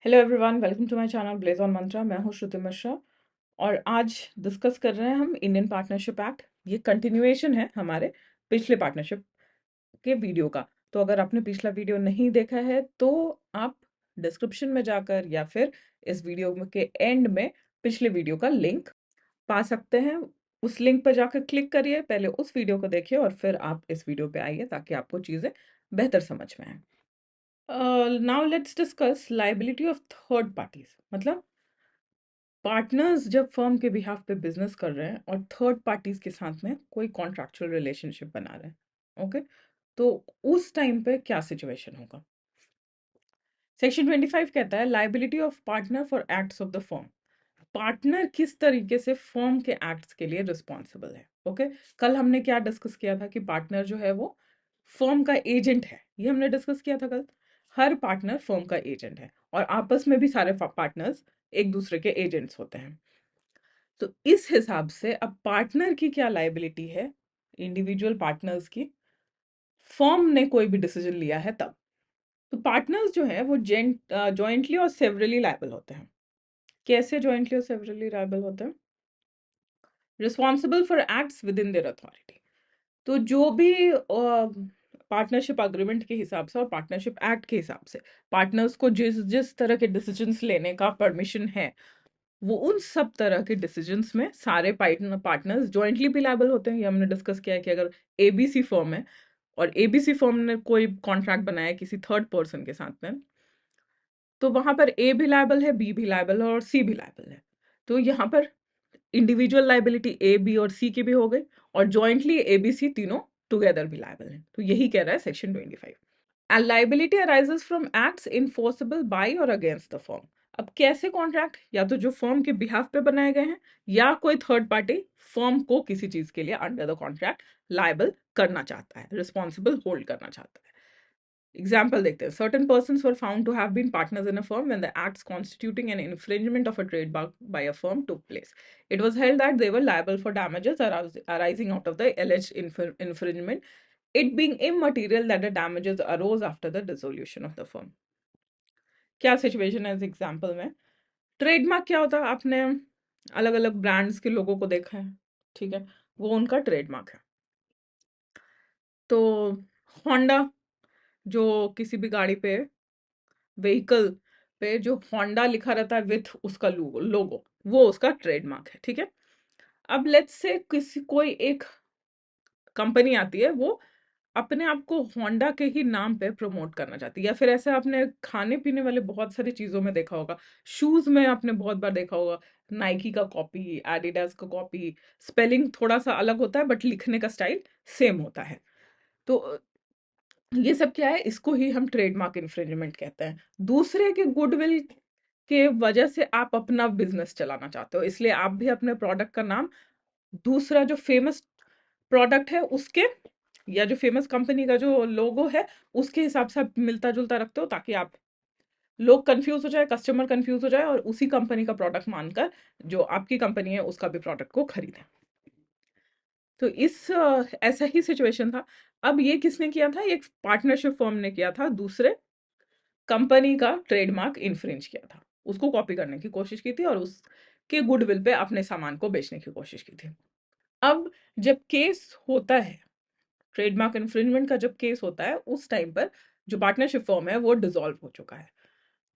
Hello everyone, welcome to my channel blaze on Mantra. मैं हूं श्रुति मिश्रा और आज डिस्कस कर रहे हैं हम इंडियन पार्टनरशिप एक्ट। ये कंटिन्यूएशन है हमारे पिछले पार्टनरशिप के वीडियो का। तो अगर आपने पिछला वीडियो नहीं देखा है तो आप डिस्क्रिप्शन में जाकर या फिर इस वीडियो के एंड में पिछले वीडियो का लिंक पा सकते हैं। उस लिंक पर जाकर क्लिक करिए, पहले उस वीडियो को देखिए और फिर आप इस वीडियो पे आइए ताकि आपको चीज़ें बेहतर समझ में आए। Now let's discuss liability of third parties. मतलब पार्टनर्स जब फर्म के बिहाफ पे बिजनेस कर रहे हैं और थर्ड पार्टीज के साथ में कोई कॉन्ट्रैक्चुअल रिलेशनशिप बना रहे हैं, ओके, तो उस टाइम पे क्या सिचुएशन होगा। सेक्शन 25 कहता है liability of partner for acts of the firm. Partner किस तरीके से फर्म के एक्ट्स के लिए रिस्पॉन्सिबल है। ओके, कल हमने क्या डिस्कस किया था कि पार्टनर जो है वो फर्म का एजेंट है। ये हमने डिस्कस किया था कल। हर पार्टनर फर्म का एजेंट है और आपस में भी सारे पार्टनर्स एक दूसरे के एजेंट्स होते हैं। तो इस हिसाब से अब पार्टनर की क्या लाइबिलिटी है, इंडिविजुअल पार्टनर्स की, फर्म ने कोई भी डिसीजन लिया है तब। तो पार्टनर्स जो है वो जॉइंटली और सेवरली लायबल होते हैं। कैसे जॉइंटली और सेवरली लायबल होते हैं? Responsible for acts with in their authority. तो जो भी पार्टनरशिप अग्रीमेंट के हिसाब से और पार्टनरशिप एक्ट के हिसाब से पार्टनर्स को जिस जिस तरह के डिसीजंस लेने का परमिशन है, वो उन सब तरह के डिसीजंस में सारे पार्टनर्स जॉइंटली भी लायबल होते हैं। ये हमने डिस्कस किया है कि अगर एबीसी फर्म है और एबीसी फर्म ने कोई कॉन्ट्रैक्ट बनाया किसी थर्ड पर्सन के साथ में, तो वहां पर ए भी लायबल है, बी भी लायबल है और सी भी लायबल है। तो यहाँ पर इंडिविजुअल लाइबिलिटी ए बी और सी की भी हो गई और जॉइंटली ए बी सी तीनों टुगेदर भी लायबल है। तो यही कह रहा है section 25। And liability arises from acts enforceable by और अगेंस्ट द फर्म। अब कैसे कॉन्ट्रैक्ट या तो जो फर्म के बिहाफ पे बनाए गए हैं या कोई थर्ड पार्टी फर्म को किसी चीज के लिए अंडर द कॉन्ट्रैक्ट लायबल करना चाहता है, रिस्पॉन्सिबल होल्ड करना चाहता है। एग्जाम्पल देखते हैं। Certain persons were found to have been partners in a firm when the acts constituting an infringement of a trademark by a firm took place. It was held that they were liable for damages arising out of the alleged infringement, it being immaterial that the damages arose after the dissolution of the firm. क्या situation है इस example में? Trademark क्या होता है? आपने अलग अलग ब्रांड्स के लोगों को देखा है, ठीक है, वो उनका ट्रेडमार्क है। तो होंडा, जो किसी भी गाड़ी पे, व्हीकल पे जो होंडा लिखा रहता है विथ उसका लोगो, वो उसका ट्रेडमार्क है, ठीक है। अब लेट्स से किसी कोई एक कंपनी आती है, वो अपने आप को होंडा के ही नाम पे प्रमोट करना चाहती है, या फिर ऐसे आपने खाने पीने वाले बहुत सारी चीजों में देखा होगा, शूज में आपने बहुत बार देखा होगा नाइकी का कॉपी, एडिडास का कॉपी, स्पेलिंग थोड़ा सा अलग होता है बट लिखने का स्टाइल सेम होता है। तो ये सब क्या है, इसको ही हम ट्रेडमार्क इन्फ्रिंजमेंट कहते हैं। दूसरे के गुडविल के वजह से आप अपना बिजनेस चलाना चाहते हो, इसलिए आप भी अपने प्रोडक्ट का नाम दूसरा जो फेमस प्रोडक्ट है उसके या जो फेमस कंपनी का जो लोगो है उसके हिसाब से आप मिलता जुलता रखते हो, ताकि आप लोग कंफ्यूज हो जाए, कस्टमर कंफ्यूज हो जाए और उसी कंपनी का प्रोडक्ट मानकर जो आपकी कंपनी है उसका भी प्रोडक्ट को खरीदें। तो ऐसा ही सिचुएशन था। अब ये किसने किया था? एक पार्टनरशिप फर्म ने किया था, दूसरे कंपनी का ट्रेडमार्क इन्फ्रिंज किया था, उसको कॉपी करने की कोशिश की थी और उसके गुडविल पे अपने सामान को बेचने की कोशिश की थी। अब जब केस होता है, ट्रेडमार्क इन्फ्रिंजमेंट का जब केस होता है, उस टाइम पर जो पार्टनरशिप फर्म है वो डिसॉल्व हो चुका है।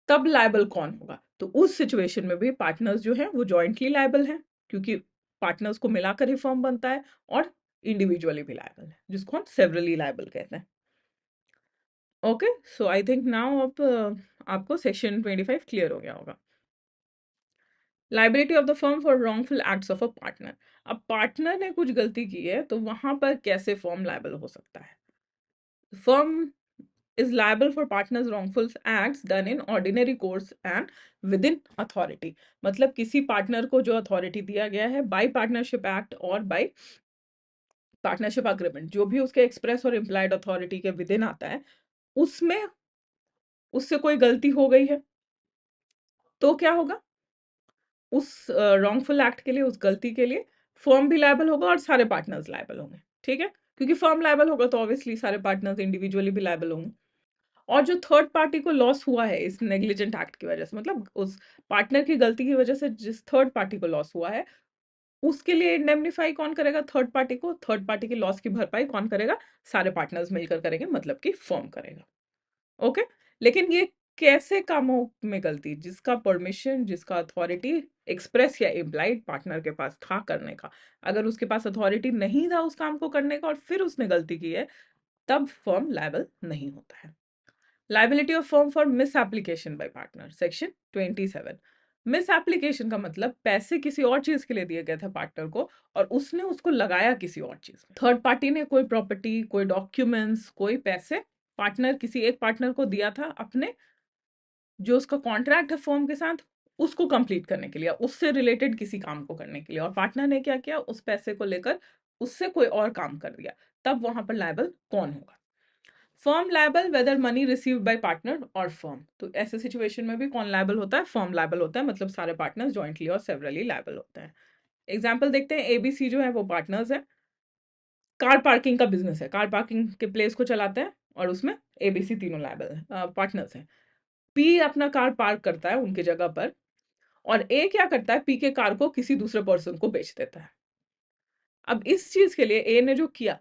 तब लायबल कौन होगा? तो उस सिचुएशन में भी पार्टनर्स जो हैं वो जॉइंटली लायबल हैं, क्योंकि पार्टनर्स को मिलाकर ही फर्म बनता है, और इंडिविजुअली भी लायबल है, जिसको हम सेवरली लायबल कहते हैं। Okay, so I think now अब आपको सेक्शन 25 क्लियर हो गया होगा। Liability of the firm for wrongful acts of a partner. अब पार्टनर ने कुछ गलती की है तो वहां पर कैसे फर्म लायबल हो सकता है? Firm is liable for partners wrongful acts done in ordinary course and within authority. मतलब किसी पार्टनर को जो अथॉरिटी दिया गया है बाय पार्टनरशिप एक्ट और बाय पार्टनरशिप अग्रीमेंट, जो भी उसके एक्सप्रेस और इम्प्लाइड अथॉरिटी के विद इन आता है, उसमें उससे कोई गलती हो गई है तो क्या होगा? उस रॉन्गफुल एक्ट के लिए, उस गलती के लिए फर्म भी लायबल होगा और सारे पार्टनर्स लायबल होंगे, ठीक है, क्योंकि फर्म लायबल होगा तो ऑब्वियसली सारे पार्टनर्स इंडिविजुअली भी लायबल होंगे। और जो थर्ड पार्टी को लॉस हुआ है इस नेग्लिजेंट एक्ट की वजह से, मतलब उस पार्टनर की गलती की वजह से जिस थर्ड पार्टी को लॉस हुआ है, उसके लिए इंडेमनीफाई कौन करेगा? थर्ड पार्टी को। थर्ड पार्टी की लॉस की भरपाई कौन करेगा? सारे पार्टनर्स मिलकर करेंगे, मतलब कि फर्म करेगा। ओके, लेकिन ये कैसे कामों में गलती? जिसका परमिशन, जिसका अथॉरिटी एक्सप्रेस या इम्प्लाइड पार्टनर के पास था करने का, अगर उसके पास अथॉरिटी नहीं था उस काम को करने का और फिर उसने गलती की है, तब फर्म लायबल नहीं होता है। Liability of firm for miss application by partner, section 27। Miss application का मतलब पैसे किसी और चीज के लिए दिए गए थे पार्टनर को और उसने उसको लगाया किसी और चीज में। थर्ड पार्टी ने कोई प्रॉपर्टी, कोई डॉक्यूमेंट्स, कोई पैसे पार्टनर, किसी एक पार्टनर को दिया था अपने जो उसका कॉन्ट्रैक्ट है फर्म के साथ उसको कंप्लीट करने के लिए, उससे रिलेटेड किसी काम को करने के लिए, और पार्टनर ने क्या किया? उस पैसे को लेकर उससे कोई और काम कर दिया, तब वहां पर लायबल कौन होगा? Firm liable whether money received by partner और फर्म। तो ऐसे सिचुएशन में भी कौन लायबल होता है? फर्म लायबल होता है, मतलब सारे पार्टनर्स जॉइंटली और सेवरली लायबल होते हैं। एग्जाम्पल देखते हैं, एबीसी जो है वो पार्टनर्स है, कार पार्किंग का बिजनेस है, कार पार्किंग के प्लेस को चलाते हैं और उसमें एबीसी तीनों लायबल है, पार्टनर्स हैं। पी अपना कार पार्क करता है उनकी जगह पर, और ए क्या करता है? पी के कार को किसी दूसरे पर्सन को बेच देता है। अब इस चीज के लिए ए ने जो किया,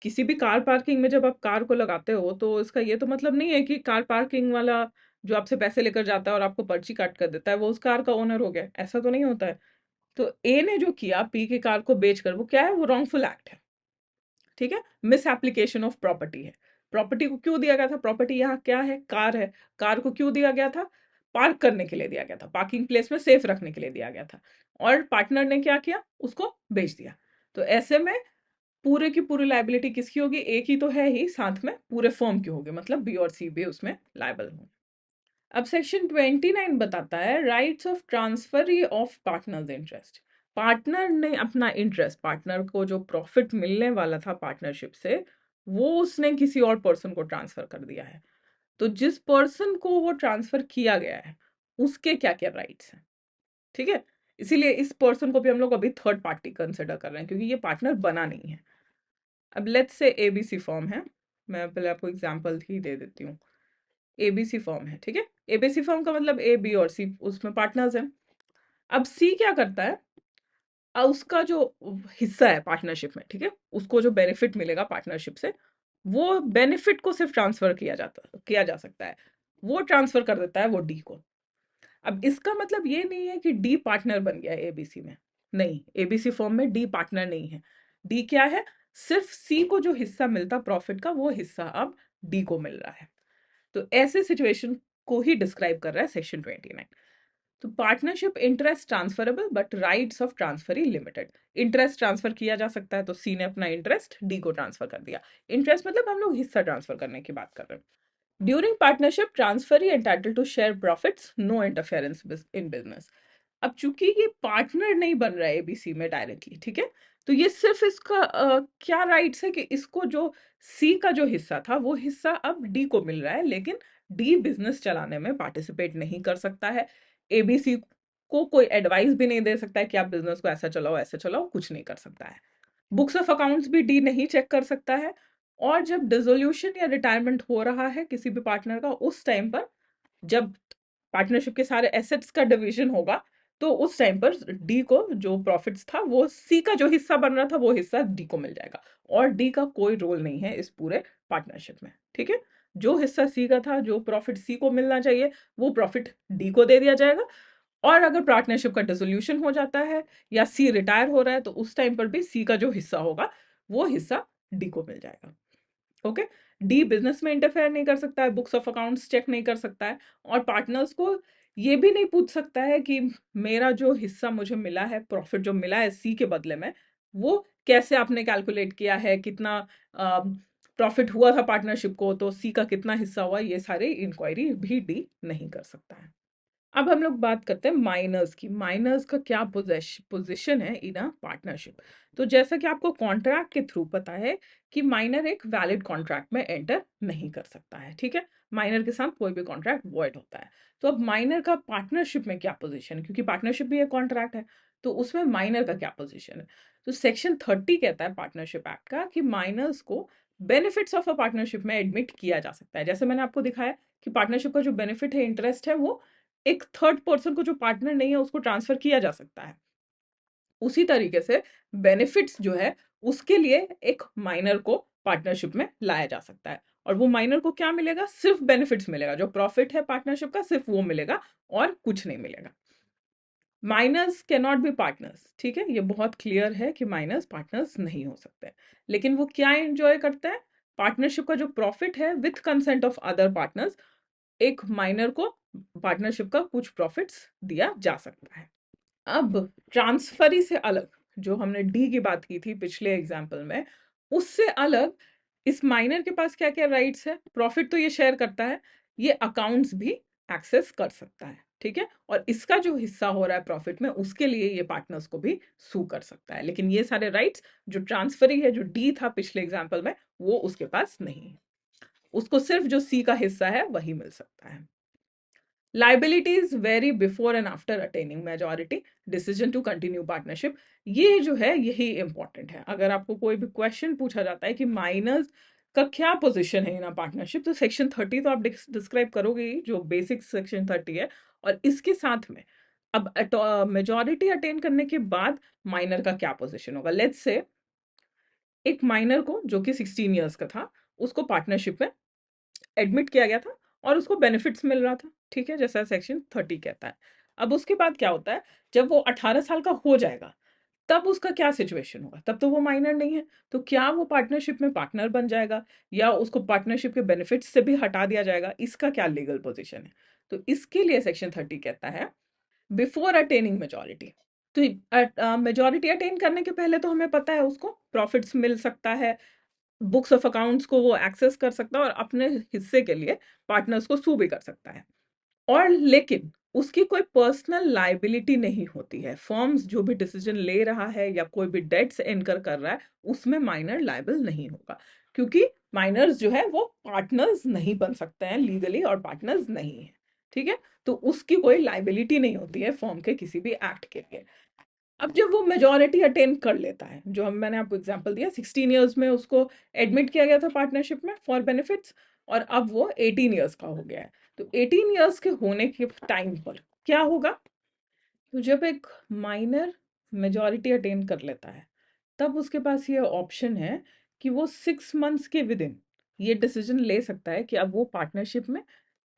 किसी भी कार पार्किंग में जब आप कार को लगाते हो तो इसका ये तो मतलब नहीं है कि कार पार्किंग वाला जो आपसे पैसे लेकर जाता है और आपको पर्ची काट कर देता है वो उस कार का ओनर हो गया, ऐसा तो नहीं होता है। तो ए ने जो किया पी की कार को बेचकर, वो क्या है? वो रॉन्गफुल एक्ट है, ठीक है, मिस एप्लीकेशन ऑफ प्रॉपर्टी है। प्रॉपर्टी को क्यों दिया गया था? प्रॉपर्टी यहाँ क्या है? कार है। कार को क्यों दिया गया था? पार्क करने के लिए दिया गया था, पार्किंग प्लेस में सेफ रखने के लिए दिया गया था, और पार्टनर ने क्या किया? उसको बेच दिया। तो ऐसे में पूरे की पूरी लाइबिलिटी किसकी होगी? एक ही तो है ही, साथ में पूरे फर्म की होगी, मतलब बी और सी भी उसमें लाइबल होंगे। अब सेक्शन 29 बताता है rights of transfer of partners interest. Partner ने अपना इंटरेस्ट, पार्टनर को जो प्रॉफिट मिलने वाला था पार्टनरशिप से, वो उसने किसी और पर्सन को ट्रांसफर कर दिया है। तो जिस पर्सन को वो ट्रांसफर किया गया है उसके क्या क्या राइट्स हैं, ठीक है? इसीलिए इस पर्सन को भी हम लोग अभी थर्ड पार्टी कंसिडर कर रहे हैं, क्योंकि ये पार्टनर बना नहीं है। अब लेट्स से एबीसी फॉर्म है, मैं पहले आपको एग्जांपल ही दे देती हूँ। एबीसी फॉर्म है, ठीक है? एबीसी फॉर्म का मतलब ए, बी और सी उसमें पार्टनर्स हैं। अब सी क्या करता है? उसका जो हिस्सा है पार्टनरशिप में, ठीक है, उसको जो बेनिफिट मिलेगा पार्टनरशिप से, वो बेनिफिट को सिर्फ ट्रांसफर किया जा सकता है। वो ट्रांसफर कर देता है वो डी को। अब इसका मतलब ये नहीं है कि डी पार्टनर बन गया है एबीसी में, नहीं, एबीसी फॉर्म में डी पार्टनर नहीं है। डी क्या है? सिर्फ सी को जो हिस्सा मिलता प्रॉफिट का, वो हिस्सा अब डी को मिल रहा है। तो ऐसे सिचुएशन को ही डिस्क्राइब कर रहा है सेक्शन 29। तो partnership interest transferable but rights of transfer he limited. Interest transfer किया जा सकता है, तो सी ने अपना इंटरेस्ट डी को ट्रांसफर कर दिया। इंटरेस्ट मतलब हम लोग हिस्सा ट्रांसफर करने की बात कर रहे हैं। During partnership transferee entitle to share profits, no interference in business. अब चूंकि ये पार्टनर नहीं बन रहा है एबीसी में डायरेक्टली, ठीक है, तो ये सिर्फ इसका क्या राइट्स है कि इसको जो सी का जो हिस्सा था वो हिस्सा अब डी को मिल रहा है, लेकिन डी बिजनेस चलाने में पार्टिसिपेट नहीं कर सकता है। एबीसी को कोई एडवाइस भी नहीं दे सकता है कि आप बिजनेस को ऐसा चलाओ, कुछ नहीं कर सकता है। बुक्स ऑफ अकाउंट्स भी डी नहीं चेक कर सकता है। और जब डिसोल्यूशन या रिटायरमेंट हो रहा है किसी भी पार्टनर का, उस टाइम पर जब पार्टनरशिप के सारे एसेट्स का डिवीजन होगा, तो उस टाइम पर डी को जो प्रॉफिट्स था वो सी का जो हिस्सा बन रहा था वो हिस्सा डी को मिल जाएगा, और डी का कोई रोल नहीं है इस पूरे पार्टनरशिप में, ठीक है? जो हिस्सा सी का था, जो प्रॉफिट सी को मिलना चाहिए, वो प्रॉफिट डी को दे दिया जाएगा। और अगर पार्टनरशिप का डिसोल्यूशन हो जाता है या सी रिटायर हो रहा है, तो उस टाइम पर भी सी का जो हिस्सा होगा वो हिस्सा डी को मिल जाएगा। ओके, डी बिजनेस में इंटरफेयर नहीं कर सकता है, बुक्स ऑफ अकाउंट्स चेक नहीं कर सकता है, और पार्टनर्स को ये भी नहीं पूछ सकता है कि मेरा जो हिस्सा मुझे मिला है, प्रॉफिट जो मिला है सी के बदले में, वो कैसे आपने कैलकुलेट किया है, कितना प्रॉफिट हुआ था पार्टनरशिप को, तो सी का कितना हिस्सा हुआ, ये सारे इंक्वायरी भी डी नहीं कर सकता है। अब हम लोग बात करते हैं माइनर्स की। माइनर्स का क्या पोजीशन है इन अ पार्टनरशिप? तो जैसा कि आपको कॉन्ट्रैक्ट के थ्रू पता है कि माइनर एक वैलिड कॉन्ट्रैक्ट में एंटर नहीं कर सकता है, ठीक है? माइनर के साथ कोई भी कॉन्ट्रैक्ट वॉइड होता है। तो अब माइनर का पार्टनरशिप में क्या पोजीशन है, क्योंकि पार्टनरशिप भी एक कॉन्ट्रैक्ट है, तो उसमें माइनर का क्या पोजीशन है? तो सेक्शन 30 कहता है पार्टनरशिप एक्ट का कि माइनर्स को बेनिफिट्स ऑफ अ पार्टनरशिप में एडमिट किया जा सकता है। जैसे मैंने आपको दिखाया कि पार्टनरशिप का जो बेनिफिट है, इंटरेस्ट है, वो एक थर्ड पर्सन को जो पार्टनर नहीं है उसको ट्रांसफर किया जा सकता है। उसी तरीके से बेनिफिट्स जो है उसके लिए एक माइनर को पार्टनरशिप में लाया जा सकता है, और वो माइनर को क्या मिलेगा? सिर्फ बेनिफिट्स मिलेगा, जो प्रॉफिट है पार्टनरशिप का सिर्फ वो मिलेगा और कुछ नहीं मिलेगा। Minors can not be partners, ठीक है, ये बहुत क्लियर है कि माइनर्स पार्टनर्स नहीं हो सकते। लेकिन वो क्या एंजॉय करते हैं? पार्टनरशिप का जो प्रॉफिट है with consent of other partners, एक माइनर को पार्टनरशिप का कुछ प्रॉफिट्स दिया जा सकता है। अब ट्रांसफरी से अलग, जो हमने डी की बात की थी पिछले एग्जाम्पल में, उससे अलग इस माइनर के पास क्या क्या राइट्स है? प्रॉफिट तो ये शेयर करता है, ये अकाउंट्स भी एक्सेस कर सकता है, ठीक है, और इसका जो हिस्सा हो रहा है प्रॉफिट में उसके लिए ये पार्टनर्स को भी सू कर सकता है। लेकिन ये सारे राइट्स जो ट्रांसफरी है, जो डी था पिछले एग्जाम्पल में, वो उसके पास नहीं है। उसको सिर्फ जो सी का हिस्सा है वही मिल सकता है। Liabilities vary before and after attaining majority decision to continue partnership. ये जो है यही इंपॉर्टेंट है। अगर आपको कोई भी क्वेश्चन पूछा जाता है कि माइनर्स का क्या पोजीशन है इन अ पार्टनरशिप, तो सेक्शन 30 तो आप डिस्क्राइब करोगे ही, जो बेसिक सेक्शन 30 है, और इसके साथ में अब मेजॉरिटी अटेन करने के बाद माइनर का क्या पोजीशन होगा। लेट्स से एक माइनर को जो कि 16 ईयर्स का था, उसको पार्टनरशिप में एडमिट किया गया था और उसको बेनिफिट्स मिल रहा था, ठीक है, जैसा सेक्शन 30 कहता है। अब उसके बाद क्या होता है, जब वो 18 साल का हो जाएगा तब उसका क्या सिचुएशन होगा? तब तो वो माइनर नहीं है, तो क्या वो पार्टनरशिप में पार्टनर बन जाएगा या उसको पार्टनरशिप के बेनिफिट्स से भी हटा दिया जाएगा? इसका क्या लीगल पोजीशन है? तो इसके लिए सेक्शन 30 कहता है बिफोर अटेनिंग मेजॉरिटी। तो मेजॉरिटी अटेन करने के पहले तो हमें पता है उसको प्रॉफिट्स मिल सकता है, बुक्स ऑफ अकाउंट्स को वो एक्सेस कर सकता है और अपने हिस्से के लिए पार्टनर्स को सू भी कर सकता है। और लेकिन उसकी कोई पर्सनल लाइबिलिटी नहीं होती है। फर्म्स जो भी डिसीजन ले रहा है या कोई भी डेट्स इनकर कर रहा है उसमें माइनर लाइबल नहीं होगा, क्योंकि माइनर्स जो है वो पार्टनर्स नहीं बन सकते हैं लीगली, और पार्टनर्स नहीं है, ठीक है। तो उसकी कोई लाइबिलिटी नहीं होती है फर्म के किसी भी एक्ट के लिए। अब जब वो मेजॉरिटी अटेन कर लेता है, जो हम मैंने आपको एग्जांपल दिया, 16 इयर्स में उसको एडमिट किया गया था पार्टनरशिप में फॉर बेनिफिट्स, और अब वो 18 इयर्स का हो गया है। तो 18 इयर्स के होने के टाइम पर क्या होगा? तो जब एक माइनर मेजॉरिटी अटेन कर लेता है तब उसके पास ये ऑप्शन है कि वो 6 मंथ्स के विद इन ये डिसीजन ले सकता है कि अब वो पार्टनरशिप में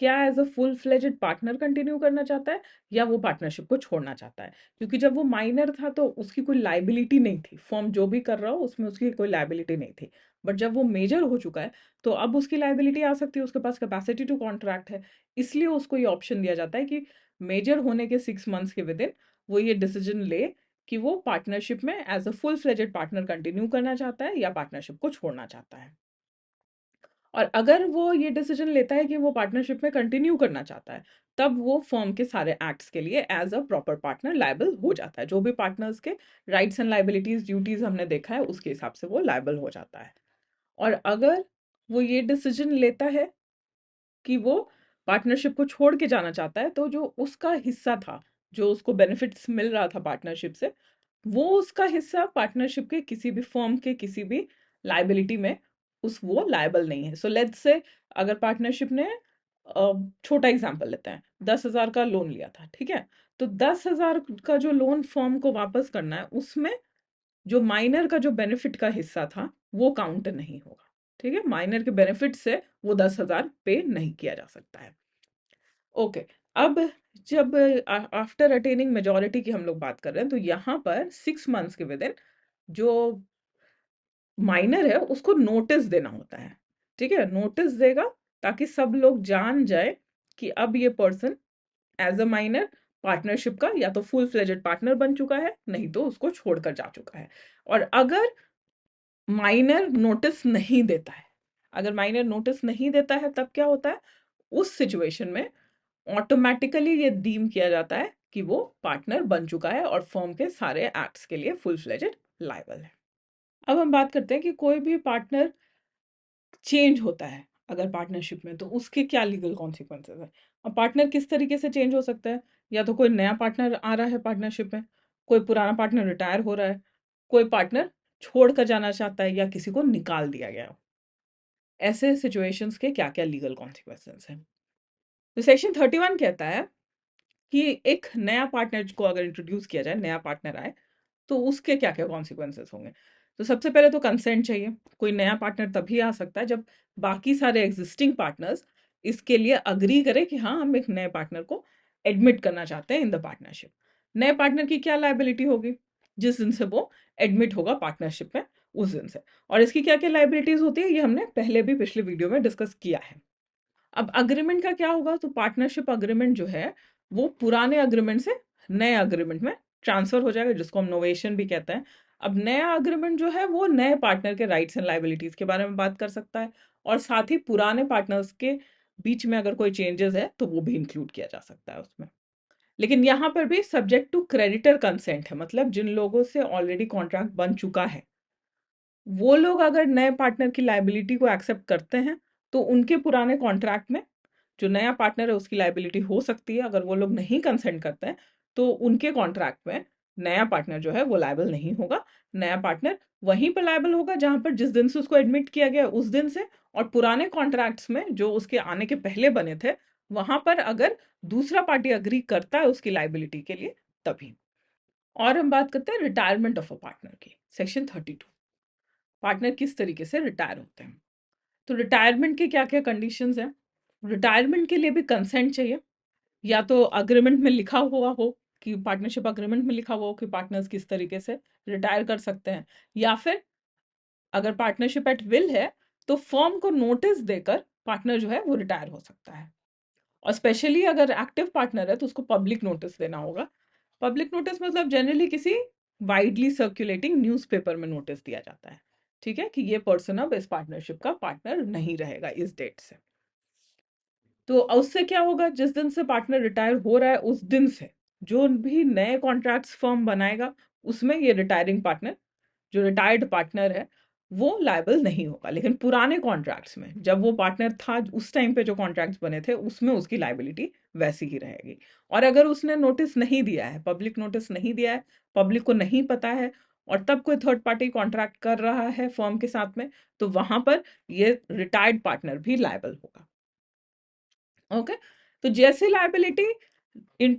क्या as a full fledged partner continue करना चाहता है या वो पार्टनरशिप को छोड़ना चाहता है। क्योंकि जब वो माइनर था तो उसकी कोई लाइबिलिटी नहीं थी, फर्म जो भी कर रहा हो उसमें उसकी कोई लाइबिलिटी नहीं थी। बट जब वो मेजर हो चुका है तो अब उसकी लाइबिलिटी आ सकती है, उसके पास कैपेसिटी टू कॉन्ट्रैक्ट है। इसलिए उसको ये ऑप्शन दिया जाता है कि मेजर होने के 6 मंथ्स के विद इन वो ये डिसीजन ले कि वो पार्टनरशिप में as a full fledged partner continue करना चाहता है या पार्टनरशिप को छोड़ना चाहता है। और अगर वो ये डिसीजन लेता है कि वो पार्टनरशिप में कंटिन्यू करना चाहता है तब वो फर्म के सारे एक्ट्स के लिए as a proper partner liable हो जाता है। जो भी पार्टनर्स के राइट्स एंड लाइबिलिटीज ड्यूटीज हमने देखा है उसके हिसाब से वो लायबल हो जाता है। और अगर वो ये डिसीजन लेता है कि वो पार्टनरशिप को छोड़ के जाना चाहता है तो जो उसका हिस्सा था, जो उसको बेनिफिट्स मिल रहा था पार्टनरशिप से, वो उसका हिस्सा पार्टनरशिप के किसी भी फर्म के किसी भी लाइबिलिटी में उस वो लायबल नहीं है। सो लेट्स से अगर पार्टनरशिप ने छोटा एग्जांपल लेते हैं, 10,000 का लोन लिया था, ठीक है, तो 10,000 का जो लोन फर्म को वापस करना है उसमें जो माइनर का जो बेनिफिट का हिस्सा था वो काउंट नहीं होगा, ठीक है। माइनर के बेनिफिट से वो 10,000 पे नहीं किया जा सकता है। ओके, अब जब आफ्टर अटेनिंग मेजॉरिटी की हम लोग बात कर रहे हैं तो यहाँ पर 6 मंथ्स के विद इन जो माइनर है उसको नोटिस देना होता है, ठीक है। नोटिस देगा ताकि सब लोग जान जाए कि अब ये person as a minor partnership का या तो फुल फ्लेजेड पार्टनर बन चुका है, नहीं तो उसको छोड़कर जा चुका है। और अगर माइनर नोटिस नहीं देता है, अगर माइनर नोटिस नहीं देता है तब क्या होता है? उस सिचुएशन में ऑटोमेटिकली ये डीम किया जाता है कि वो पार्टनर बन चुका है और फर्म के सारे एक्ट्स के लिए फुल फ्लेजेड लायबल है। अब हम बात करते हैं कि कोई भी पार्टनर चेंज होता है अगर पार्टनरशिप में तो उसके क्या लीगल कॉन्सिक्वेंसेस है। अब पार्टनर किस तरीके से चेंज हो सकता है? या तो कोई नया पार्टनर आ रहा है पार्टनरशिप में, कोई पुराना पार्टनर रिटायर हो रहा है, कोई पार्टनर छोड़ कर जाना चाहता है या किसी को निकाल दिया गया हो। ऐसे सिचुएशंस के क्या-क्या लीगल कॉन्सिक्वेंसेस हैं। तो सेक्शन 31 कहता है कि एक नया पार्टनर को अगर इंट्रोड्यूस किया जाए, नया पार्टनर आए, तो उसके क्या-क्या कॉन्सिक्वेंसेस होंगे। तो सबसे पहले तो कंसेंट चाहिए। कोई नया पार्टनर तभी आ सकता है जब बाकी सारे एग्जिस्टिंग पार्टनर्स इसके लिए एग्री करें कि हाँ, हम एक नए पार्टनर को एडमिट करना चाहते हैं इन द पार्टनरशिप। नए पार्टनर की क्या लायबिलिटी होगी? जिस दिन से वो एडमिट होगा पार्टनरशिप में, उस दिन से। और इसकी क्या-क्या लायबिलिटीज़ होती है, ये हमने पहले भी पिछले वीडियो में डिस्कस किया है। अब अग्रीमेंट का क्या होगा? तो पार्टनरशिप अग्रीमेंट जो है, वो पुराने अग्रीमेंट से नए अग्रीमेंट में ट्रांसफर हो जाएगा, जिसको हम नोवेशन भी कहते हैं। अब नया अग्रीमेंट जो है, वो नए पार्टनर के राइट्स एंड लायबिलिटीज के बारे में बात कर सकता है, और साथ ही पुराने पार्टनर्स के बीच में अगर कोई चेंजेस है तो वो भी इंक्लूड किया जा सकता है उसमें। लेकिन यहाँ पर भी सब्जेक्ट टू क्रेडिटर कंसेंट है, मतलब जिन लोगों से ऑलरेडी कॉन्ट्रैक्ट बन चुका है, वो लोग अगर नए पार्टनर की लायबिलिटी को एक्सेप्ट करते हैं, तो उनके पुराने कॉन्ट्रैक्ट में जो नया पार्टनर है उसकी लायबिलिटी हो सकती है। अगर वो लोग नहीं कंसेंट करते हैं, तो उनके कॉन्ट्रैक्ट में नया पार्टनर जो है वो लायबल नहीं होगा। नया पार्टनर वहीं पर लायबल होगा जहां पर जिस दिन से उसको एडमिट किया गया उस दिन से, और पुराने कॉन्ट्रैक्ट्स में जो उसके आने के पहले बने थे, वहां पर अगर दूसरा पार्टी अग्री करता है उसकी लायबिलिटी के लिए, तभी। और हम बात करते हैं रिटायरमेंट ऑफ अ पार्टनर की, सेक्शन 32। पार्टनर किस तरीके से रिटायर होते हैं। तो रिटायरमेंट के क्या क्या कंडीशंस हैं। रिटायरमेंट के लिए भी कंसेंट चाहिए। या तो अग्रीमेंट में लिखा हुआ हो, कि पार्टनरशिप अग्रीमेंट में लिखा हुआ हो कि पार्टनर्स किस तरीके से रिटायर कर सकते हैं, या फिर अगर पार्टनरशिप एट विल है, तो फर्म को नोटिस देकर पार्टनर जो है वो रिटायर हो सकता है। और स्पेशली अगर एक्टिव पार्टनर है तो उसको पब्लिक नोटिस देना होगा। पब्लिक नोटिस मतलब जनरली किसी वाइडली सर्कुलेटिंग न्यूज़पेपर में नोटिस दिया जाता है, ठीक है, कि ये पर्सन अब इस पार्टनरशिप का पार्टनर नहीं रहेगा इस डेट से। तो उससे क्या होगा, जिस दिन से पार्टनर रिटायर हो रहा है उस दिन से जो भी नए कॉन्ट्रैक्ट्स फर्म बनाएगा, उसमें ये रिटायरिंग पार्टनर, जो रिटायर्ड पार्टनर है, वो लायबल नहीं होगा। लेकिन पुराने कॉन्ट्रैक्ट्स में जब वो पार्टनर था, उस टाइम पे जो कॉन्ट्रैक्ट्स बने थे, उसमें उसकी लायबिलिटी वैसी ही रहेगी। और अगर उसने नोटिस नहीं दिया है, पब्लिक नोटिस नहीं दिया है, पब्लिक को नहीं पता है, और तब कोई थर्ड पार्टी कॉन्ट्रैक्ट कर रहा है फर्म के साथ में, तो वहां पर ये रिटायर्ड पार्टनर भी लायबल होगा। ओके। तो जैसी लायबिलिटी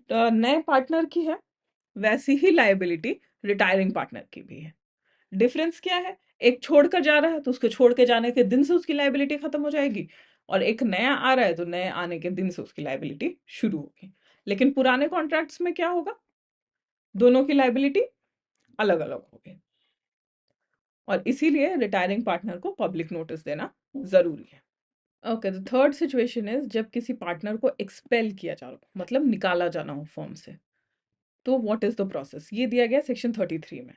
नए पार्टनर की है, वैसी ही लायबिलिटी रिटायरिंग पार्टनर की भी है। डिफरेंस क्या है? एक छोड़कर जा रहा है तो उसके छोड़ के जाने के दिन से उसकी लायबिलिटी खत्म हो जाएगी, और एक नया आ रहा है तो नए आने के दिन से उसकी लायबिलिटी शुरू होगी। लेकिन पुराने कॉन्ट्रैक्ट्स में क्या होगा? दोनों की लायबिलिटी अलग अलग होगी, और इसीलिए रिटायरिंग पार्टनर को पब्लिक नोटिस देना जरूरी है। Okay, the third situation is जब किसी पार्टनर को एक्सपेल किया जा रहा हो, मतलब निकाला जाना हो फर्म से। तो व्हाट इज द प्रोसेस, ये दिया गया सेक्शन 33 में।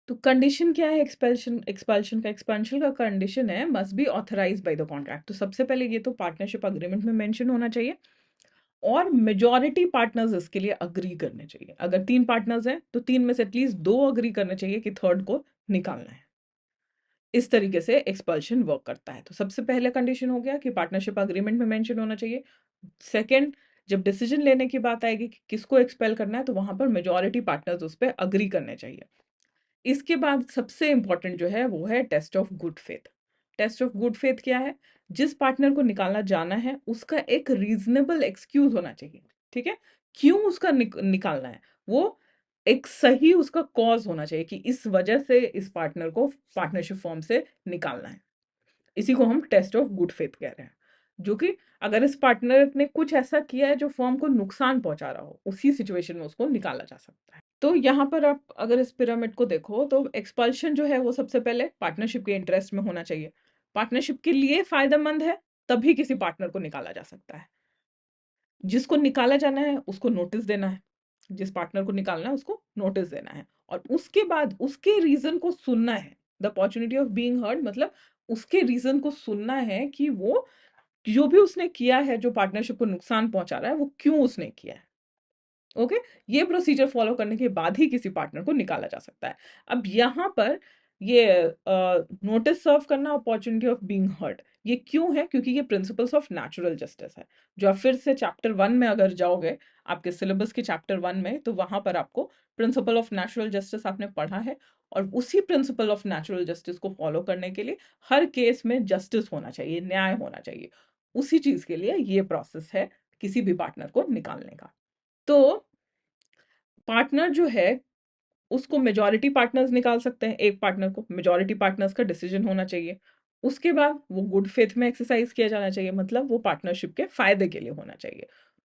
तो कंडीशन क्या है एक्सपेल्शन एक्सपेल्शन का? एक्सपेंशन का कंडीशन है must be authorised by the contract. तो सबसे पहले ये तो पार्टनरशिप अग्रीमेंट में मेंशन होना चाहिए, और मेजॉरिटी पार्टनर्स इसके लिए अग्री करने चाहिए। अगर 3 पार्टनर्स हैं तो 3 में से एटलीस्ट 2 अग्री करने चाहिए कि थर्ड को निकालना है। इस तरीके से एक्सपल्शन वर्क करता है। तो सबसे पहले कंडीशन हो गया कि पार्टनरशिप अग्रीमेंट में मेंशन होना चाहिए। सेकंड, जब डिसीजन लेने की बात आएगी कि किसको एक्सपेल करना है, तो वहां पर मेजॉरिटी पार्टनर्स उस पर अग्री करने चाहिए। इसके बाद सबसे इंपॉर्टेंट जो है वो है test of good faith. Test of good faith क्या है? जिस पार्टनर को निकालना जाना है उसका एक रीजनेबल एक्सक्यूज होना चाहिए, ठीक है, क्यों उसका निकालना है, वो एक सही उसका कॉज होना चाहिए कि इस वजह से इस पार्टनर को पार्टनरशिप फॉर्म से निकालना है। इसी को हम टेस्ट ऑफ गुड फेथ कह रहे हैं, जो कि अगर इस पार्टनर ने कुछ ऐसा किया है जो फर्म को नुकसान पहुंचा रहा हो, उसी सिचुएशन में उसको निकाला जा सकता है। तो यहाँ पर आप अगर इस पिरामिड को देखो, तो एक्सपल्शन जो है वो सबसे पहले पार्टनरशिप के इंटरेस्ट में होना चाहिए। पार्टनरशिप के लिए फायदेमंद है, तभी किसी पार्टनर को निकाला जा सकता है। जिसको निकाला जाना है उसको नोटिस देना है, जिस पार्टनर को निकालना है उसको नोटिस देना है, और उसके बाद उसके रीजन को सुनना है। The opportunity of being heard, मतलब उसके रीजन को सुनना है कि वो जो भी उसने किया है, जो पार्टनरशिप को नुकसान पहुंचा रहा है, वो क्यों उसने किया है। ओके, ये प्रोसीजर फॉलो करने के बाद ही किसी पार्टनर को निकाला जा सकता है। अब यहाँ पर ये नोटिस सर्व करना, अपॉर्चुनिटी ऑफ बीइंग हर्ड, ये क्यों है? क्योंकि ये प्रिंसिपल्स ऑफ नेचुरल जस्टिस है। जो आप फिर से चैप्टर 1 में अगर जाओगे, आपके सिलेबस के चैप्टर 1 में, तो वहां पर आपको प्रिंसिपल ऑफ नेचुरल जस्टिस आपने पढ़ा है, और उसी प्रिंसिपल ऑफ नेचुरल जस्टिस को फॉलो करने के लिए हर केस में जस्टिस होना चाहिए, न्याय होना चाहिए। उसी चीज के लिए ये प्रोसेस है किसी भी पार्टनर को निकालने का। तो पार्टनर जो है उसको मेजॉरिटी पार्टनर्स निकाल सकते हैं। एक पार्टनर को मेजॉरिटी पार्टनर्स का डिसीजन होना चाहिए। उसके बाद वो गुड फेथ में एक्सरसाइज किया जाना चाहिए, मतलब वो पार्टनरशिप के फायदे के लिए होना चाहिए।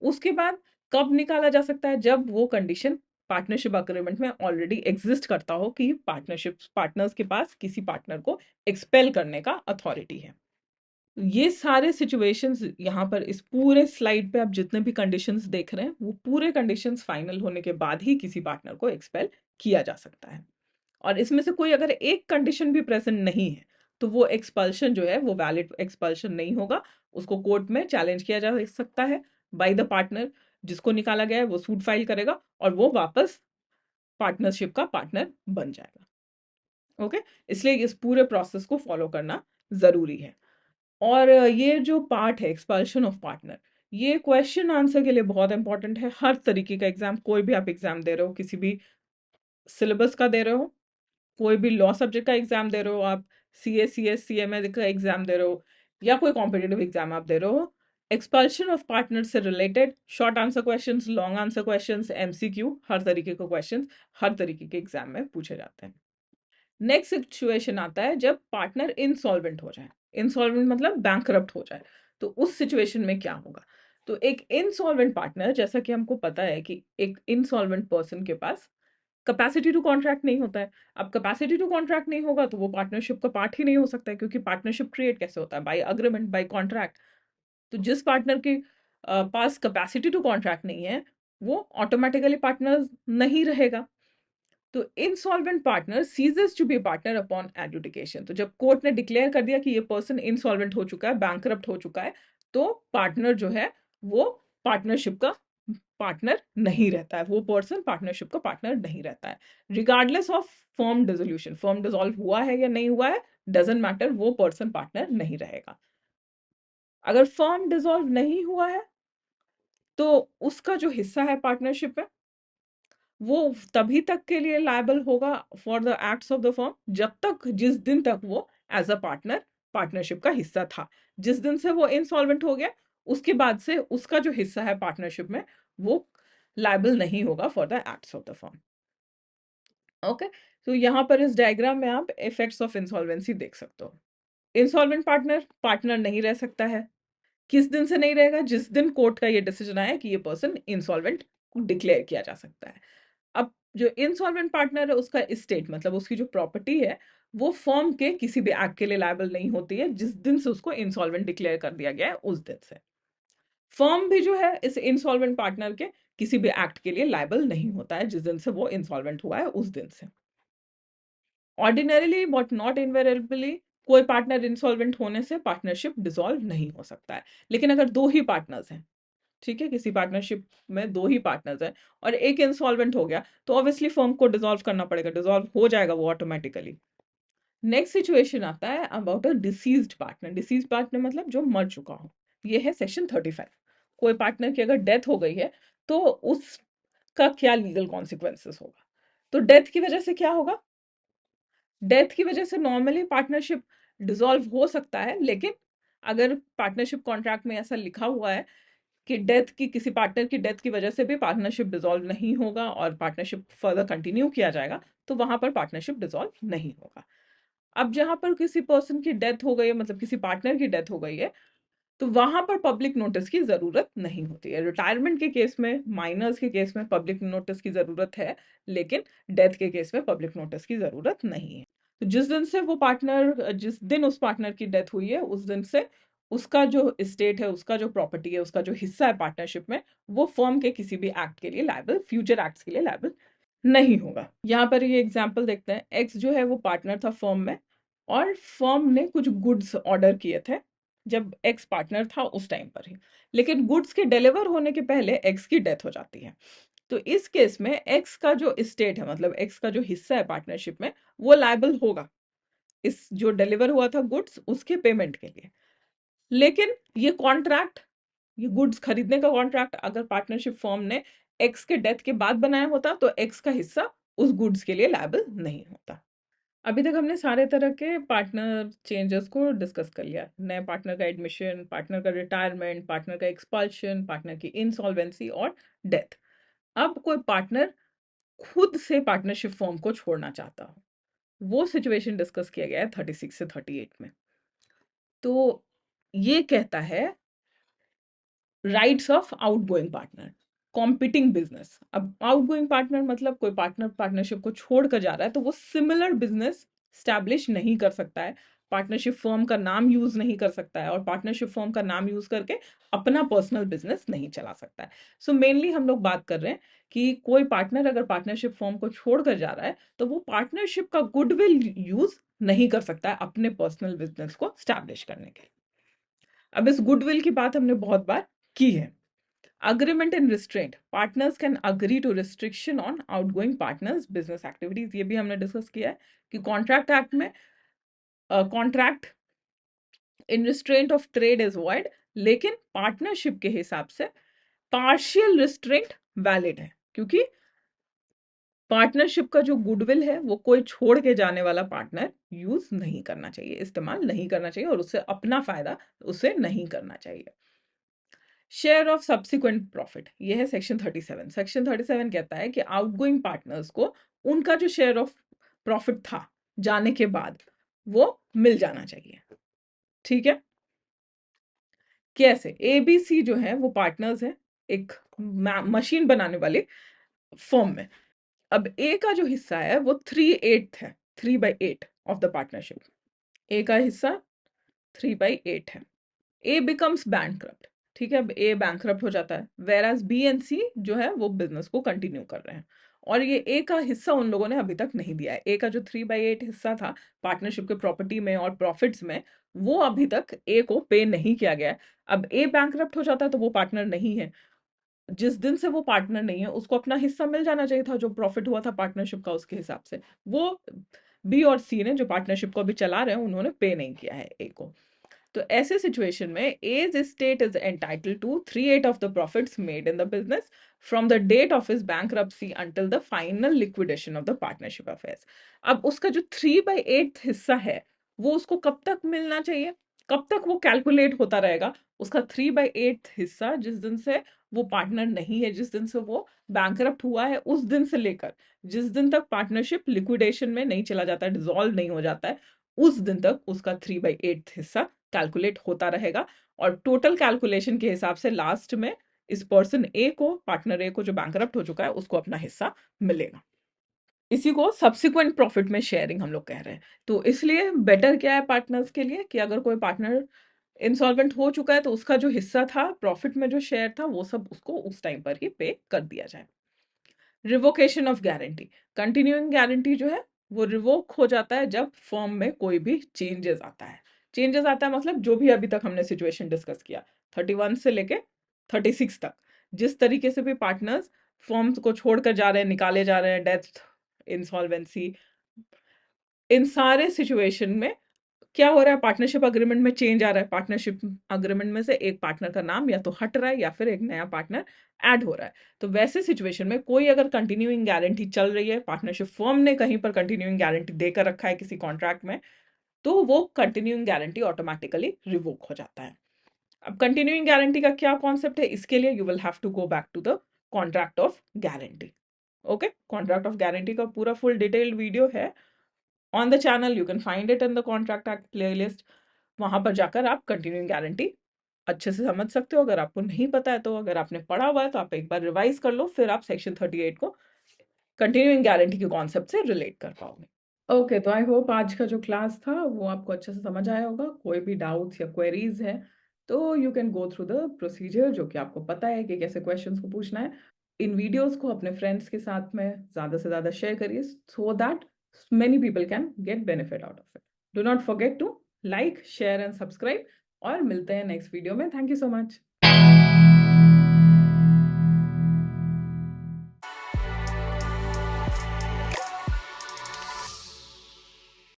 उसके बाद कब निकाला जा सकता है? जब वो कंडीशन पार्टनरशिप अग्रीमेंट में ऑलरेडी एग्जिस्ट करता हो कि पार्टनरशिप पार्टनर्स के पास किसी पार्टनर को एक्सपेल करने का अथॉरिटी है। ये सारे सिचुएशंस यहाँ पर इस पूरे स्लाइड पे आप जितने भी कंडीशंस देख रहे हैं, वो पूरे कंडीशंस फाइनल होने के बाद ही किसी पार्टनर को एक्सपेल किया जा सकता है। और इसमें से कोई अगर एक कंडीशन भी प्रेजेंट नहीं है, तो वो एक्सपल्शन जो है वो वैलिड एक्सपल्शन नहीं होगा। उसको कोर्ट में चैलेंज किया जा सकता है बाय द पार्टनर। जिसको निकाला गया है वो सूट फाइल करेगा और वो वापस पार्टनरशिप का पार्टनर बन जाएगा। ओके, इसलिए इस पूरे प्रोसेस को फॉलो करना जरूरी है। और ये जो पार्ट है एक्सपल्शन ऑफ पार्टनर, ये क्वेश्चन आंसर के लिए बहुत इंपॉर्टेंट है। हर तरीके का एग्जाम, कोई भी आप एग्जाम दे रहे हो, किसी भी सिलेबस का दे रहे हो, कोई भी लॉ सब्जेक्ट का एग्जाम दे रहे हो, आप सीए सीएस सीएमए का एग्जाम दे रहे हो, या कोई कॉम्पिटेटिव एग्जाम आप दे रहे हो, एक्सपल्शन ऑफ पार्टनर से related short answer questions, long answer questions, MCQ, हर तरीके के क्वेश्चंस हर तरीके के एग्जाम में पूछे जाते हैं। नेक्स्ट सिचुएशन आता है जब पार्टनर इंसॉल्वेंट हो जाए। इंसॉल्वेंट मतलब बैंकरप्ट हो जाए। तो उस सिचुएशन में क्या होगा? तो एक इंसॉल्वेंट पार्टनर, जैसा कि हमको पता है कि एक इंसॉल्वेंट पर्सन के पास कैपेसिटी टू कॉन्ट्रैक्ट नहीं होता है। अब कैपेसिटी टू कॉन्ट्रैक्ट नहीं होगा तो वो पार्टनरशिप का पार्ट ही नहीं हो सकता है, क्योंकि पार्टनरशिप क्रिएट कैसे होता है? By agreement, by contract. तो जिस पार्टनर के पास कैपेसिटी टू कॉन्ट्रैक्ट नहीं है, वो ऑटोमेटिकली पार्टनर नहीं रहेगा। तो insolvent partner ceases to be partner upon adjudication. तो जब कोर्ट ने डिक्लेयर कर दिया कि ये पर्सन इंसॉल्वेंट हो चुका है, बैंकरप्ट हो चुका है, तो पार्टनर जो है वो पार्टनरशिप का पार्टनर नहीं रहता है। वो पर्सन पार्टनरशिप का पार्टनर नहीं रहता है, regardless of firm dissolution. Firm dissolve हुआ है या नहीं हुआ है, डजेंट मैटर, वो पर्सन पार्टनर नहीं रहेगा। अगर फर्म डिसॉल्व नहीं हुआ है तो उसका जो हिस्सा है पार्टनरशिप में, वो तभी तक के लिए लायबल होगा for the acts of the firm, जब तक जिस दिन तक वो एज अ पार्टनर पार्टनरशिप का हिस्सा था। जिस दिन से वो इंसॉल्वेंट हो गया, उसके बाद से उसका जो हिस्सा है पार्टनरशिप में, वो लायबल नहीं होगा for the acts of the firm. Okay, तो यहाँ पर इस डायग्राम में आप इफेक्ट्स ऑफ इंसॉल्वेंसी देख सकते हो। इंसॉल्वेंट पार्टनर पार्टनर नहीं रह सकता है। किस दिन से नहीं रहेगा? जिस दिन कोर्ट का ये डिसीजन आया कि ये पर्सन इंसॉल्वेंट डिक्लेयर किया जा सकता है। अब जो इंसॉल्वेंट पार्टनर है उसका एस्टेट, मतलब उसकी जो प्रॉपर्टी है, वो फर्म के किसी भी एक्ट के लिए लायबल नहीं होती है जिस दिन से उसको इंसॉल्वेंट डिक्लेयर कर दिया गया है उस दिन से। फर्म भी जो है इस इंसॉल्वेंट पार्टनर के किसी भी एक्ट के लिए लायबल नहीं होता है जिस दिन से वो इंसॉल्वेंट हुआ है उस दिन से। ऑर्डिनरीली बट नॉट इनवेरिएबली, कोई पार्टनर इंसॉल्वेंट होने से पार्टनरशिप डिसॉल्व नहीं हो सकता है। लेकिन अगर दो ही पार्टनर्स हैं, ठीक है, किसी पार्टनरशिप में दो ही पार्टनर्स हैं और एक इंसॉल्वेंट हो गया, तो ऑब्वियसली फर्म को डिसॉल्व करना पड़ेगा, डिसॉल्व हो जाएगा वो ऑटोमेटिकली। नेक्स्ट सिचुएशन आता है about a deceased partner. Deceased partner मतलब जो मर चुका हो। ये है सेक्शन 35। कोई पार्टनर की अगर डेथ हो गई है तो उसका क्या लीगल कॉन्सिक्वेंसेस होगा? तो डेथ की वजह से क्या होगा? डेथ की वजह से नॉर्मली पार्टनरशिप डिसॉल्व हो सकता है, लेकिन अगर पार्टनरशिप कॉन्ट्रैक्ट में ऐसा लिखा हुआ है कि डेथ की, किसी पार्टनर की डेथ की वजह से भी पार्टनरशिप डिसॉल्व नहीं होगा और पार्टनरशिप फर्दर कंटिन्यू किया जाएगा, तो वहां पर पार्टनरशिप डिसॉल्व नहीं होगा। अब जहां पर किसी पर्सन की डेथ हो गई है, मतलब किसी पार्टनर की डेथ हो गई है, तो वहां पर पब्लिक नोटिस की जरूरत नहीं होती है। रिटायरमेंट के केस में, माइनर्स के केस में पब्लिक नोटिस की जरूरत है, लेकिन डेथ के केस में पब्लिक नोटिस की जरूरत नहीं है। तो जिस दिन से वो पार्टनर, जिस दिन उस पार्टनर की डेथ हुई है, उस दिन से उसका जो एस्टेट है, उसका जो प्रॉपर्टी है, उसका जो हिस्सा है पार्टनरशिप में, वो फर्म के किसी भी एक्ट के लिए लायबल, फ्यूचर एक्ट्स के लिए लायबल नहीं होगा। यहाँ पर ये एग्जाम्पल देखते हैं। एक्स जो है वो पार्टनर था फर्म में, और फर्म ने कुछ गुड्स ऑर्डर किए थे जब एक्स पार्टनर था उस टाइम पर ही, लेकिन गुड्स के डिलीवर होने के पहले एक्स की डेथ हो जाती है। तो इस केस में एक्स का जो एस्टेट है, मतलब एक्स का जो हिस्सा है पार्टनरशिप में, वो लायबल होगा इस जो डिलीवर हुआ था गुड्स उसके पेमेंट के लिए। लेकिन ये कॉन्ट्रैक्ट, ये गुड्स खरीदने का कॉन्ट्रैक्ट अगर पार्टनरशिप फर्म ने एक्स के डेथ के बाद बनाया होता तो एक्स का हिस्सा उस गुड्स के लिए लायबल नहीं होता। अभी तक हमने सारे तरह के पार्टनर चेंजेस को डिस्कस कर लिया। नए पार्टनर का एडमिशन, पार्टनर का रिटायरमेंट, पार्टनर का एक्सपल्शन, पार्टनर की इंसॉल्वेंसी और डेथ। अब कोई पार्टनर खुद से पार्टनरशिप फर्म को छोड़ना चाहता हो, वो सिचुएशन डिस्कस किया गया है 36 से 38 में। तो ये कहता है rights of outgoing partner, competing business. अब आउटगोइंग पार्टनर मतलब कोई पार्टनर पार्टनरशिप को छोड़कर जा रहा है तो वो सिमिलर बिजनेस स्टैब्लिश नहीं कर सकता है, पार्टनरशिप फर्म का नाम यूज नहीं कर सकता है और पार्टनरशिप फर्म का नाम यूज करके अपना पर्सनल बिजनेस नहीं चला सकता है। सो मेनली हम लोग बात कर रहे हैं कि कोई पार्टनर अगर पार्टनरशिप फर्म को छोड़कर जा रहा है तो वो पार्टनरशिप का गुडविल यूज नहीं कर सकता है अपने पर्सनल बिजनेस को स्टैब्लिश करने के लिए। अब इस गुडविल की बात हमने बहुत बार की है। Agreement and restraint, partners can agree to restriction on outgoing partners business activities, ये भी हमने डिस्कस किया है कि कॉन्ट्रैक्ट एक्ट में contract in restraint of trade is void, लेकिन पार्टनरशिप के हिसाब से पार्शियल रिस्ट्रेंट वैलिड है, क्योंकि पार्टनरशिप का जो गुडविल है वो कोई छोड़ के जाने वाला पार्टनर यूज नहीं करना चाहिए, इस्तेमाल नहीं करना चाहिए और उससे अपना फायदा उसे नहीं करना चाहिए। शेयर ऑफ सब्सिक्वेंट प्रॉफिट, ये है सेक्शन 37। सेक्शन 37 कहता है कि आउटगोइंग पार्टनर्स को उनका जो शेयर ऑफ प्रॉफिट था जाने के बाद वो मिल जाना चाहिए। ठीक है, कैसे? एबीसी जो है वो पार्टनर्स है एक मशीन बनाने वाले फर्म में। अब ए का जो हिस्सा है वो 3/8 है, 3/8 ऑफ द पार्टनरशिप। ए का हिस्सा 3/8 है। ए बिकम्स बैंकक्रप्ट, ठीक है, अब ए बैंकक्रप्ट हो जाता है, वेर एज बी एंड सी जो है वो बिजनेस को कंटिन्यू कर रहे हैं और ये ए का हिस्सा उन लोगों ने अभी तक नहीं दिया है। ए का जो 3/8 हिस्सा था पार्टनरशिप के प्रॉपर्टी में और प्रॉफिट्स में, वो अभी तक ए को पे नहीं किया गया है। अब ए बैंकक्रप्ट हो जाता है तो वो पार्टनर नहीं है, जिस दिन से वो पार्टनर नहीं है उसको अपना हिस्सा मिल जाना चाहिए था, जो प्रॉफिट हुआ था पार्टनरशिप का उसके हिसाब से। वो बी और सी ने जो पार्टनरशिप को अभी चला रहे हैं उन्होंने पे नहीं किया है ए को। तो ऐसे सिचुएशन में estate is entitle to 3/8 of the profits made in the business from the date of his bankruptcy until the final liquidation of the partnership affairs. अब उसका जो 3/8 हिस्सा है वो उसको कब तक मिलना चाहिए, कब तक वो कैलकुलेट होता रहेगा? उसका 3/8 हिस्सा जिस दिन से वो पार्टनर नहीं है, जिस दिन से वो बैंकरप्ट हुआ है, उस दिन से लेकर जिस दिन तक पार्टनरशिप लिक्विडेशन में नहीं चला जाता है, डिसॉल्व नहीं हो जाता है, उस दिन तक उसका 3/8 हिस्सा कैलकुलेट होता रहेगा। और टोटल कैलकुलेशन के हिसाब से लास्ट में इस पर्सन ए को, पार्टनर ए को जो बैंकरप्ट हो चुका है, उसको अपना हिस्सा मिलेगा। इसी को सब्सिक्वेंट प्रॉफिट में शेयरिंग हम लोग कह रहे हैं। तो इसलिए बेटर क्या है पार्टनर्स के लिए कि अगर कोई पार्टनर इंसॉल्वेंट हो चुका है तो उसका जो हिस्सा था प्रॉफिट में, जो शेयर था, वो सब उसको उस टाइम पर ही पे कर दिया जाए। Revocation of guarantee, continuing guarantee जो है वो रिवोक हो जाता है जब फर्म में कोई भी चेंजेस आता है। चेंजेस आता है मतलब जो भी अभी तक हमने सिचुएशन डिस्कस किया 31 से लेके 36 तक, जिस तरीके से भी पार्टनर्स फर्म को छोड़कर जा रहे हैं, निकाले जा रहे हैं, डेथ, इंसॉल्वेंसी, इन सारे सिचुएशन में क्या हो रहा है, पार्टनरशिप अग्रीमेंट में चेंज आ रहा है। पार्टनरशिप अग्रीमेंट में से एक पार्टनर का नाम या तो हट रहा है या फिर एक नया पार्टनर ऐड हो रहा है। तो वैसे सिचुएशन में कोई अगर कंटिन्यूइंग गारंटी चल रही है, पार्टनरशिप फर्म ने कहीं पर कंटिन्यूइंग गारंटी देकर रखा है किसी कॉन्ट्रैक्ट में, तो वो कंटिन्यूइंग गारंटी ऑटोमेटिकली रिवोक हो जाता है। अब कंटिन्यूइंग गारंटी का क्या कॉन्सेप्ट है, इसके लिए you will have to go back to the contract of guarantee. Okay, contract of guarantee का पूरा फुल डिटेल्ड वीडियो है on the channel, you can find it in the contract act playlist. वहां पर जाकर आप कंटिन्यूइंग गारंटी अच्छे से समझ सकते हो। अगर आपको नहीं पता है तो, अगर आपने पढ़ा हुआ है तो आप एक बार रिवाइज कर लो, फिर आप सेक्शन 38 को कंटिन्यूइंग गारंटी के कॉन्सेप्ट से रिलेट कर पाओगे। ओके, तो आई होप आज का जो क्लास था वो आपको अच्छे से समझ आया होगा। कोई भी डाउट्स या क्वेरीज है तो you can go through the procedure, जो कि आपको पता है कि कैसे क्वेश्चंस को पूछना है। इन वीडियोस को अपने फ्रेंड्स के साथ में ज़्यादा से ज़्यादा शेयर करिए so that many people can get benefit out of it. Do not forget to like, share and subscribe और मिलते हैं नेक्स्ट वीडियो में। Thank you so much.